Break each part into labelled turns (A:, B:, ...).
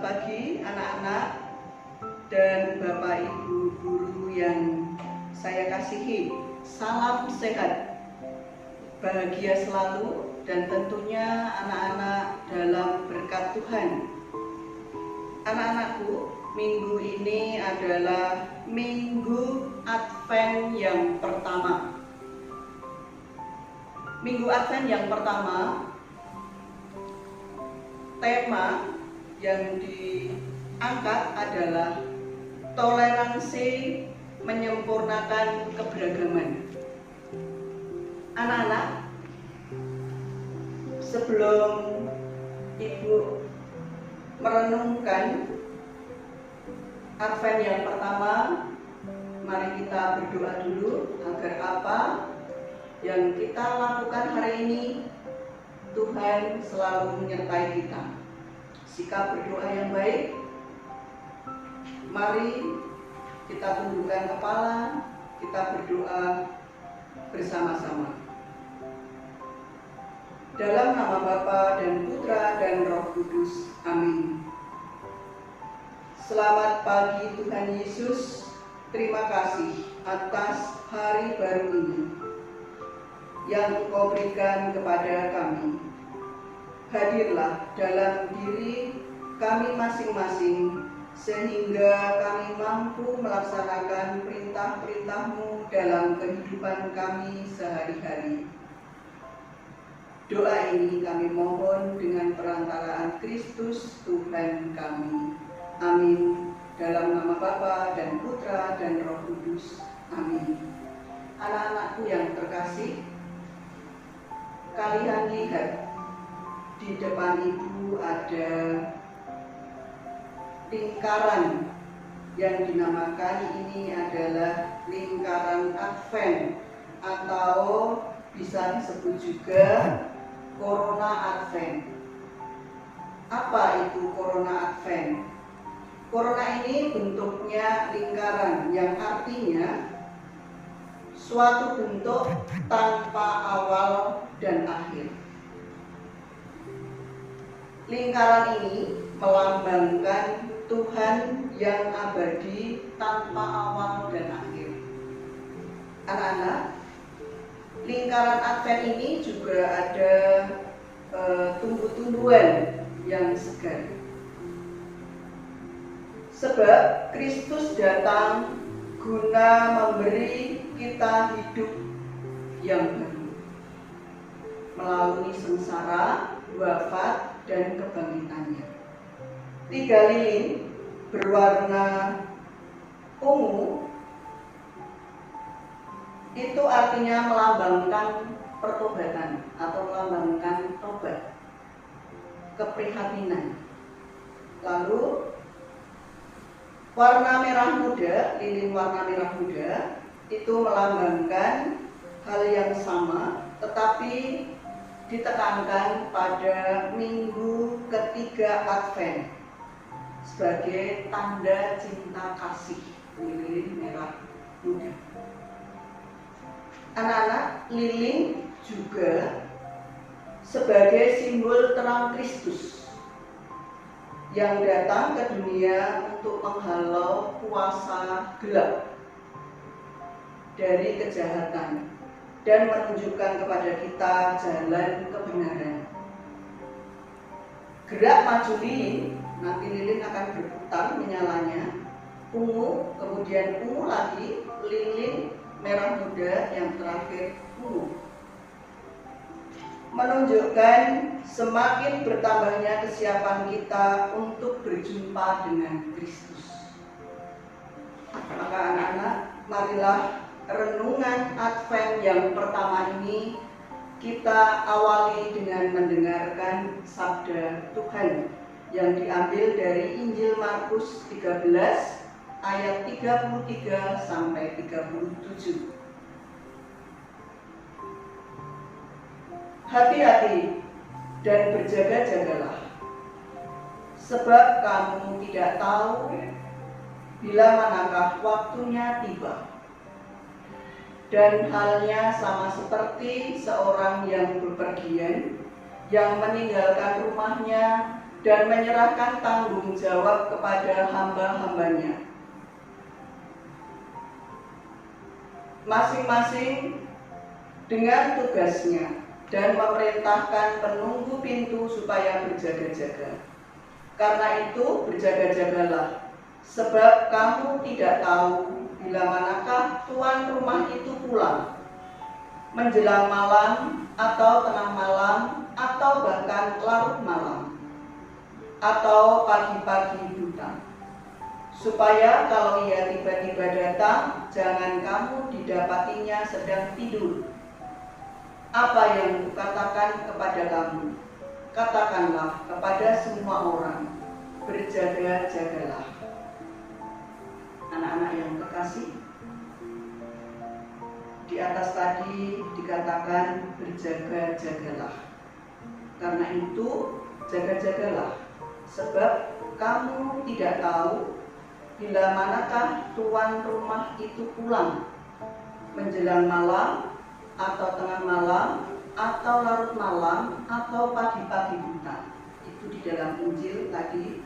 A: pagi anak-anak dan Bapak Ibu guru yang saya kasihi. Salam sehat, bahagia selalu, dan tentunya anak-anak dalam berkat Tuhan. Anak-anakku, minggu ini adalah minggu Advent yang pertama. Minggu Advent yang pertama, tema yang diangkat adalah toleransi menyempurnakan keberagaman. Anak-anak, sebelum Ibu merenungkan Advent yang pertama, mari kita berdoa dulu agar apa yang kita lakukan hari ini Tuhan selalu menyertai kita. Sikap berdoa yang baik. Mari kita tundukkan kepala, kita berdoa bersama-sama. Dalam nama Bapa dan Putra dan Roh Kudus. Amin. Selamat pagi Tuhan Yesus. Terima kasih atas hari baru ini yang Engkau berikan kepada kami. Hadirlah dalam diri kami masing-masing, sehingga kami mampu melaksanakan perintah-perintah-Mu dalam kehidupan kami sehari-hari. Doa ini kami mohon dengan perantaraan Kristus Tuhan kami. Amin. Dalam nama Bapa dan Putra dan Roh Kudus. Amin. Anak-anakku yang terkasih, kalian lihat di depan Ibu ada lingkaran yang dinamakan ini adalah lingkaran Advent, atau bisa disebut juga Corona Advent. Apa itu Corona Advent? Corona ini bentuknya lingkaran, yang artinya suatu bentuk tanpa awal dan akhir. Lingkaran ini melambangkan Tuhan yang abadi tanpa awal dan akhir. Anak-anak, lingkaran Advent ini juga ada tumbuh-tumbuhan yang segar. Sebab Kristus datang guna memberi kita hidup yang baru melalui sengsara, wafat, dan kebangkitannya. 3 lilin berwarna ungu itu artinya melambangkan pertobatan atau melambangkan tobat, keprihatinan. Lalu warna merah muda, lilin warna merah muda itu melambangkan hal yang sama, tetapi ditekankan pada minggu ketiga Advent sebagai tanda cinta kasih, lilin merah muda. Anak-anak, lilin juga sebagai simbol terang Kristus yang datang ke dunia untuk menghalau kuasa gelap dari kejahatan dan menunjukkan kepada kita jalan kebenaran. Gerak maju lilin, nanti lilin akan berputar menyalanya, ungu, kemudian ungu lagi, lilin merah muda, yang terakhir ungu. Menunjukkan semakin bertambahnya kesiapan kita untuk berjumpa dengan Kristus. Maka anak-anak, marilah renungan Advent yang pertama ini kita awali dengan mendengarkan sabda Tuhan yang diambil dari Injil Markus 13 ayat 33 sampai 37. Hati-hati dan berjaga-jagalah, sebab kamu tidak tahu bila manakah waktunya tiba. Dan halnya sama seperti seorang yang bepergian, yang meninggalkan rumahnya dan menyerahkan tanggung jawab kepada hamba-hambanya. Masing-masing dengan tugasnya dan memerintahkan penunggu pintu supaya berjaga-jaga. Karena itu berjaga-jagalah, sebab kamu tidak tahu bila manakah tuan rumah itu pulang, menjelang malam atau tengah malam atau bahkan larut malam atau pagi-pagi buta. Supaya kalau ia tiba-tiba datang, jangan kamu didapatinya sedang tidur. Apa yang kukatakan kepada kamu, katakanlah kepada semua orang, berjaga-jagalah. Anak-anak yang terkasih, di atas tadi dikatakan berjaga-jagalah. Karena itu, jaga-jagalah, sebab kamu tidak tahu bila manakah tuan rumah itu pulang, menjelang malam atau tengah malam atau larut malam atau pagi-pagi buta. Itu di dalam Injil tadi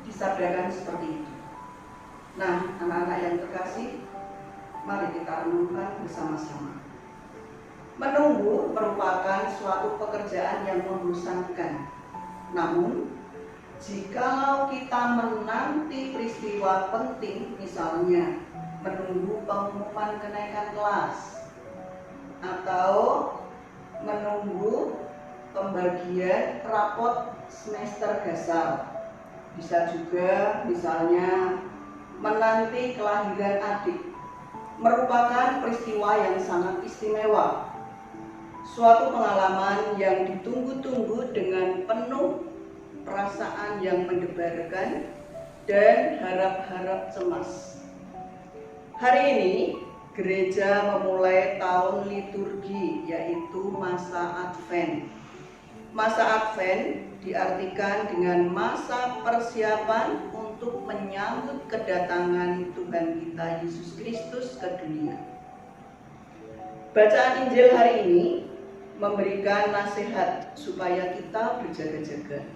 A: disabdakan seperti itu. Nah, anak-anak yang terkasih, mari kita renungkan bersama-sama. Menunggu merupakan suatu pekerjaan yang membosankan. Namun, jikalau kita menanti peristiwa penting, misalnya menunggu pengumuman kenaikan kelas atau menunggu pembagian rapot semester dasar, bisa juga misalnya menanti kelahiran adik, merupakan peristiwa yang sangat istimewa, suatu pengalaman yang ditunggu-tunggu dengan penuh perasaan yang mendebarkan dan harap-harap cemas. Hari ini gereja memulai tahun liturgi, yaitu masa Advent. Masa Advent diartikan dengan masa persiapan untuk menyambut kedatangan Tuhan kita Yesus Kristus ke dunia. Bacaan Injil hari ini memberikan nasihat supaya kita berjaga-jaga.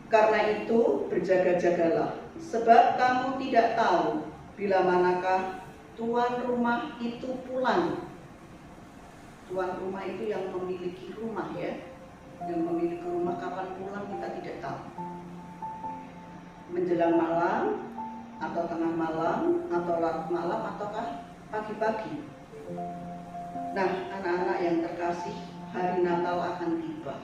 A: Karena itu berjaga-jagalah, sebab kamu tidak tahu bila manakah tuan rumah itu pulang. Tuan rumah itu yang memiliki rumah ya, yang memiliki rumah kapan pulang kita tidak tahu. Menjelang malam atau tengah malam atau larut malam ataukah pagi-pagi. Nah, anak-anak yang terkasih, hari Natal akan tiba.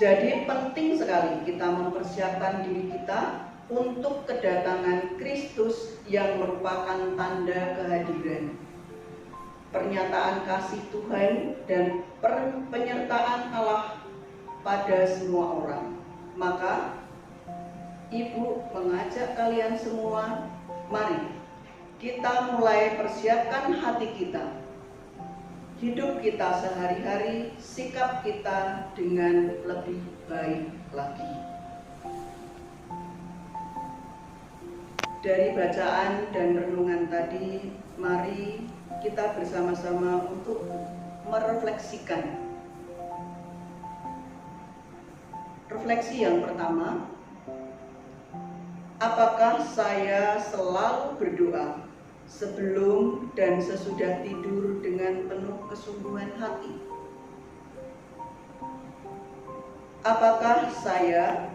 A: Jadi penting sekali kita mempersiapkan diri kita untuk kedatangan Kristus yang merupakan tanda kehadiran, pernyataan kasih Tuhan dan penyertaan Allah pada semua orang. Maka Ibu mengajak kalian semua, mari kita mulai persiapkan hati kita, hidup kita sehari-hari, sikap kita dengan lebih baik lagi. Dari bacaan dan renungan tadi, mari kita bersama-sama untuk merefleksikan. Refleksi yang pertama, apakah saya selalu berdoa sebelum dan sesudah tidur dengan penuh kesungguhan hati? Apakah saya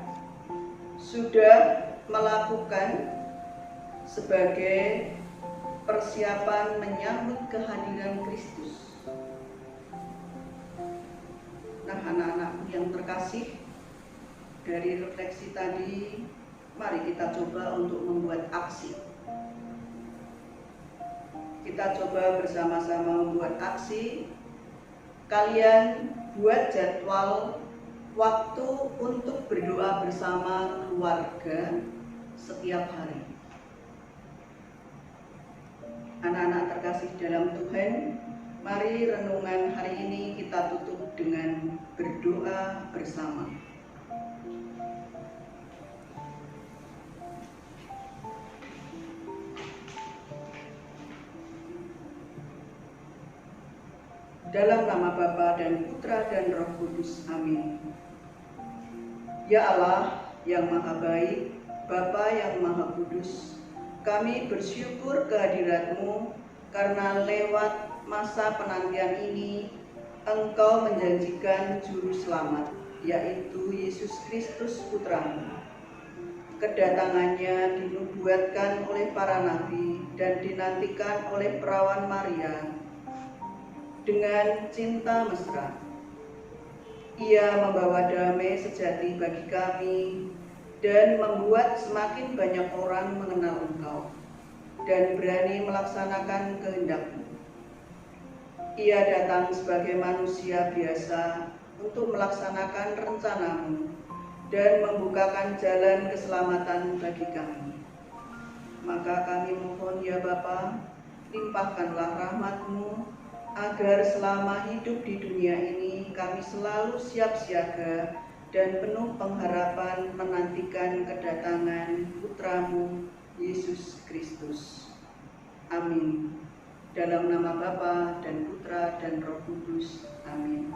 A: sudah melakukan sebagai persiapan menyambut kehadiran Kristus? Nah, anak-anakku yang terkasih, dari refleksi tadi, mari kita coba untuk membuat aksi. Kita coba bersama-sama membuat aksi. Kalian buat jadwal waktu untuk berdoa bersama keluarga setiap hari. Anak-anak terkasih dalam Tuhan, mari renungan hari ini kita tutup dengan berdoa bersama. Dalam nama Bapa dan Putra dan Roh Kudus. Amin. Ya Allah yang Maha Baik, Bapa yang Maha Kudus, kami bersyukur kehadirat-Mu karena lewat masa penantian ini Engkau menjanjikan Juru Selamat, yaitu Yesus Kristus Putra-Mu. Kedatangannya dinubuatkan oleh para nabi dan dinantikan oleh perawan Maria dengan cinta mesra. Ia membawa damai sejati bagi kami dan membuat semakin banyak orang mengenal Engkau dan berani melaksanakan kehendak-Mu. Ia datang sebagai manusia biasa untuk melaksanakan rencana-Mu dan membukakan jalan keselamatan bagi kami. Maka kami mohon ya Bapa, limpahkanlah rahmat-Mu agar selama hidup di dunia ini kami selalu siap siaga dan penuh pengharapan menantikan kedatangan Putra-Mu Yesus Kristus. Amin. Dalam nama Bapa dan Putra dan Roh Kudus. Amin.